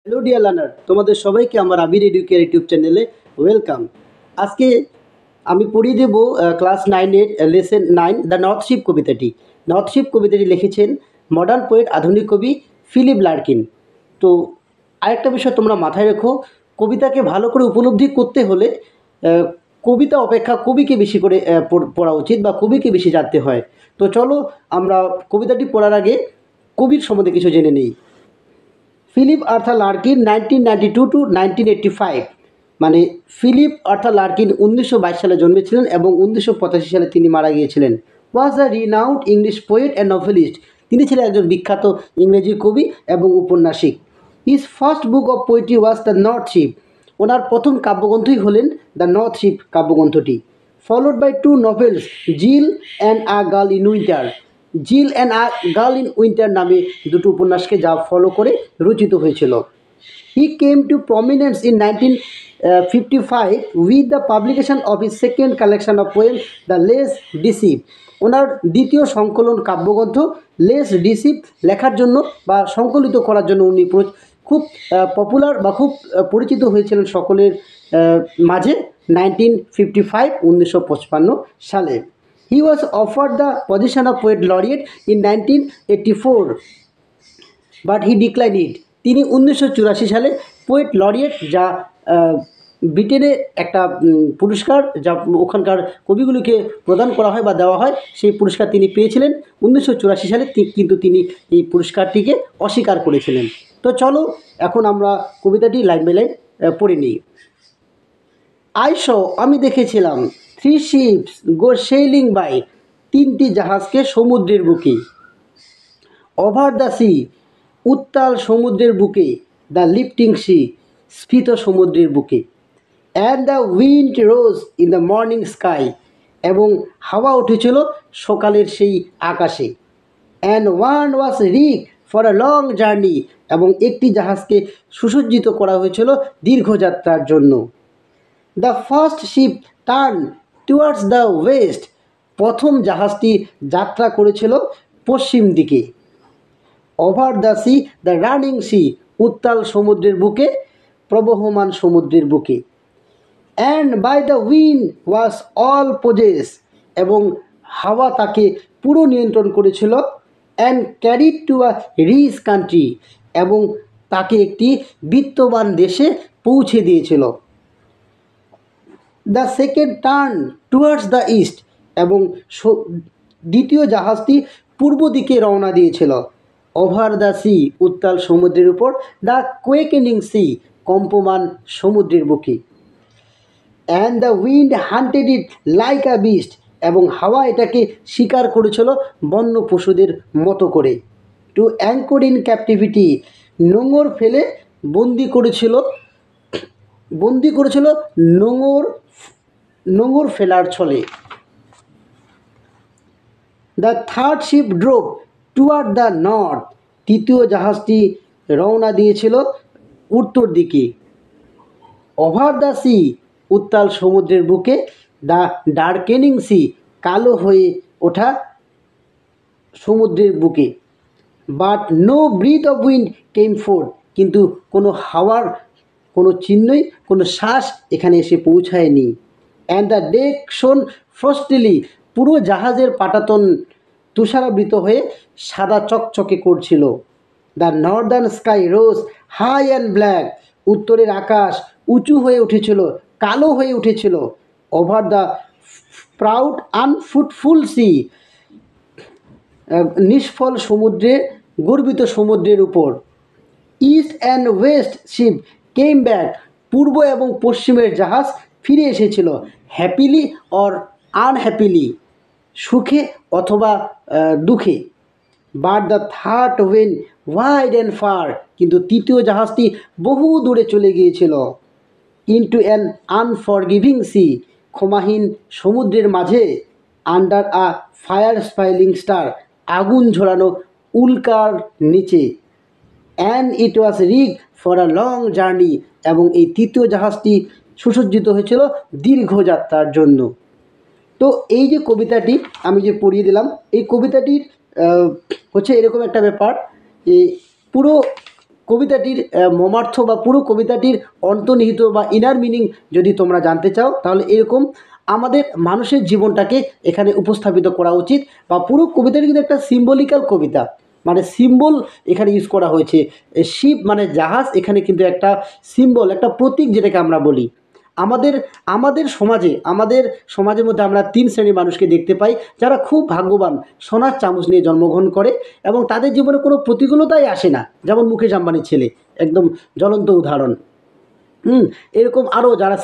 Hello dear learner, তোমাদের সবাইকে আমার আবির এডুকেয়ার ইউটিউব চ্যানেলে ওয়েলকাম। আজকে আমি পড়িয়ে দেব ক্লাস 9-এর লেসন 9 দ্য নর্থ শিপ কবিতাটি। নর্থ শিপ কবিতাটি লিখেছেন মডার্ন পোয়েট, আধুনিক কবি ফিলিপ লার্কিন। তো আরেকটা বিষয় তোমরা মাথায় রেখো, কবিতাকে ভালো করে উপলব্ধি করতে হলে কবিতা অপেক্ষা কবিকে বেশি করে পড়া উচিত বা কবিকে বেশি জানতে হয়। তো চলো আমরা কবিতাটি পড়ার আগে কবির সম্বন্ধে কিছু জেনে নিই। ফিলিপ আর্থার লার্কিন 1992 টু 1985, মানে ফিলিপ আর্থার লার্কিন 1922 সালে জন্মেছিলেন এবং 1985 সালে তিনি মারা গিয়েছিলেন। Was a renowned English poet and novelist. তিনি ছিলেন একজন বিখ্যাত ইংরেজি কবি এবং উপন্যাসিক। His first book of poetry was the north ship. ওনার প্রথম কাব্যগ্রন্থই হলেন দ্য নর্থ শিপ কাব্যগ্রন্থটি। Followed by two novels, Jill and a girl in winter. Jill and a girl in winter নামে দুটো উপন্যাসকে যা ফলো করে রচিত হয়েছিল। He came to prominence in 1955 with the publication of his second collection of poem the less deceive. ওনার দ্বিতীয় সংকলন কাব্যগ্রন্থ লেস ডিসিভ লেখার জন্য বা সংকলিত করার জন্য উনি খুব পপুলার বা খুব পরিচিত হয়েছিলেন সকলের মাঝে 1955 সালে। He was offered the position of poet laureate in 1984, but he decline it. তিনি 1984 সালে পোয়েট লরিয়েট, যা ব্রিটেনের একটা পুরস্কার, যা ওখানকার কবিগুলিকে প্রদান করা হয় বা দেওয়া হয়, সেই পুরস্কার তিনি পেয়েছিলেন 1984 সালে, কিন্তু তিনি এই পুরস্কারটিকে অস্বীকার করেছিলেন। তো চলো এখন আমরা কবিতাটি লাইন বাই লাইন পড়ে নিই। আমি দেখেছিলাম, 3 শিপস গো সেইলিং বাই, 3টি জাহাজকে সমুদ্রের বুকে। ওভার দ্য সি, উত্তাল সমুদ্রের বুকে। দ্য লিফটিং সি, স্ফীত সমুদ্রের বুকে। And the wind rose in the morning sky, এবং হাওয়া উঠেছিল সকালের সেই আকাশে। And one was rigged for a long journey, এবং একটি জাহাজকে সুসজ্জিত করা হয়েছিল দীর্ঘযাত্রার জন্য। The first ship turn towards the west, প্রথম জাহাজটি যাত্রা করেছিল পশ্চিম দিকে। Over the sea, the running sea, উত্তাল সমুদ্রের বুকে, প্রবহমান সমুদ্রের বুকে। And by the wind was all possessed, এবং হাওয়া তাকে পুরো নিয়ন্ত্রণ করেছিল। And carried to a rich country, এবং তাকে একটি বিত্তবান দেশে পৌঁছে দিয়েছিল। The second turn towards the east, এবং দ্বিতীয় জাহাজটি পূর্ব দিকে রওনা দিয়েছিল। ওভার দ্য সি, উত্তাল সমুদ্রের উপর। দ্য কোয়েকেনিং সি, কম্পমান সমুদ্রের বুকে। And the wind hunted it like a beast, এবং হাওয়া এটাকে শিকার করেছিল বন্য পশুদের মতো করে। টু অ্যাঙ্কর ইন ক্যাপটিভিটি, নোঙর ফেলে বন্দি করেছিল নোঙর ফেলার ছলে। The third ship drove toward the north, তৃতীয় জাহাজটি রওনা দিয়েছিল উত্তর দিকে। ওভার দ্য সি, উত্তাল সমুদ্রের বুকে। দ্য ডার্কেনিং সি, কালো হয়ে ওঠা সমুদ্রের বুকে। But no breath of wind came forth, কিন্তু কোনো হাওয়ার কোনো চিহ্নই, কোনো শ্বাস এখানে এসে পৌঁছায়নি। অ্যান্ড দ্য ডেক শোন ফ্রস্টিলি, পুরো জাহাজের পাটাতন তুষারাবৃত হয়ে সাদা চকচকে করছিল। The northern sky rose high and black, উত্তরের আকাশ উঁচু হয়ে উঠেছিল, কালো হয়ে উঠেছিল। Over the proud unfruitful sea, নিষ্ফল সমুদ্রে, গর্বিত সমুদ্রের উপর। East and west ship came back, পূর্ব এবং পশ্চিমের জাহাজ ফিরে এসেছিল। হ্যাপিলি অর আনহ্যাপিলি, সুখে অথবা দুঃখে। But the third went wide and far, কিন্তু তৃতীয় জাহাজটি বহু দূরে চলে গিয়েছিল। ইনটু অ্যান আনফরগিভিং সি, ক্ষমাহীন সমুদ্রের মাঝে। Under a fire spilling star, আগুন ঝরানো উল্কার নিচে। And it was rigged for a long journey, এবং এই তৃতীয় জাহাজটি সুসজ্জিত হয়েছিল দীর্ঘযাত্রার জন্য। তো এই যে কবিতাটি আমি যে পড়িয়ে দিলাম, এই কবিতাটির হচ্ছে এরকম একটা ব্যাপার যে পুরো কবিতাটির মর্মার্থ বা পুরো কবিতাটির অন্তর্নিহিত বা ইনার মিনিং যদি তোমরা জানতে চাও, তাহলে এরকম আমাদের মানুষের জীবনটাকে এখানে উপস্থাপিত করা উচিত। বা পুরো কবিতাটি কিন্তু একটা সিম্বলিক্যাল কবিতা, মানে সিম্বল এখানে ইউজ করা হয়েছে। শিপ মানে জাহাজ, এখানে কিন্তু একটা সিম্বল, একটা প্রতীক যেটাকে আমরা বলি। আমাদের আমাদের সমাজের মধ্যে আমরা 3 শ্রেণীর মানুষকে দেখতে পাই, যারা খুব ভাগ্যবান, সোনার চামচ নিয়ে জন্মগ্রহণ করে এবং তাদের জীবনে কোনো প্রতিকূলতাই আসে না। যেমন মুকেশ আম্বানির ছেলে, একদম জ্বলন্ত উদাহরণ। এরকম আরও যারা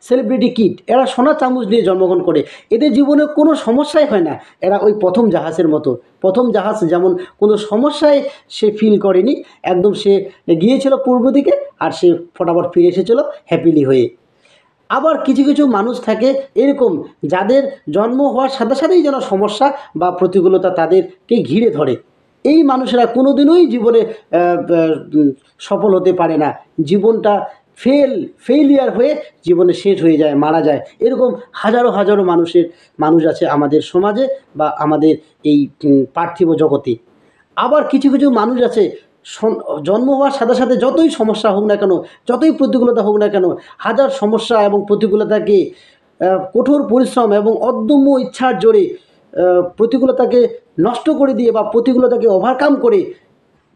সেলিব্রিটি কিড, এরা সোনার চামচ নিয়ে জন্মগ্রহণ করে, এদের জীবনে কোনো সমস্যাই হয় না। এরা ওই প্রথম জাহাজের মতো, প্রথম জাহাজ যেমন কোনো সমস্যায় সে ফিল করেনি, একদম সে গিয়েছিল পূর্ব দিকে আর সে ফটাফট ফিরে এসেছিল হ্যাপিলি হয়ে। আবার কিছু কিছু মানুষ থাকে এরকম, যাদের জন্ম হওয়ার সাথে সাথেই যেন সমস্যা বা প্রতিকূলতা তাদেরকে ঘিরে ধরে। এই মানুষেরা কোনো দিনই জীবনে সফল হতে পারে না। জীবনটা ফেইলিয়ার হয়ে জীবনে শেষ হয়ে যায়, মারা যায়। এরকম হাজারো হাজারো মানুষ আছে আমাদের সমাজে বা আমাদের এই পার্থিব জগতে। আবার কিছু কিছু মানুষ আছে জন্ম হওয়ার সাথে সাথে যতই সমস্যা হোক না কেন, যতই প্রতিকূলতা হোক না কেন, হাজার সমস্যা এবং প্রতিকূলতাকে কঠোর পরিশ্রম এবং অদম্য ইচ্ছার জোরে প্রতিকূলতাকে নষ্ট করে দিয়ে বা প্রতিকূলতাকে ওভারকাম করে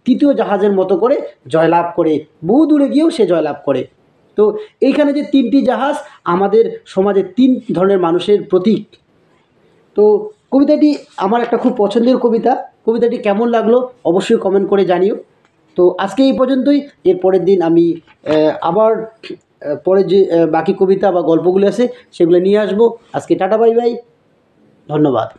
তৃতীয় জাহাজের মতো করে জয়লাভ করে, বহু দূরে গিয়েও সে জয়লাভ করে। তো এইখানে যে 3টি জাহাজ আমাদের সমাজে 3 ধরনের মানুষের প্রতীক। তো কবিতাটি আমার একটা খুব পছন্দের কবিতা। কবিতাটি কেমন লাগলো অবশ্যই কমেন্ট করে জানিও। তো আজকে এই পর্যন্তই। এর পরের দিন আমি আবার পরের যে বাকি কবিতা বা গল্পগুলো আছে সেগুলো নিয়ে আসবো। আজকে টাটা, বাই বাই, ধন্যবাদ।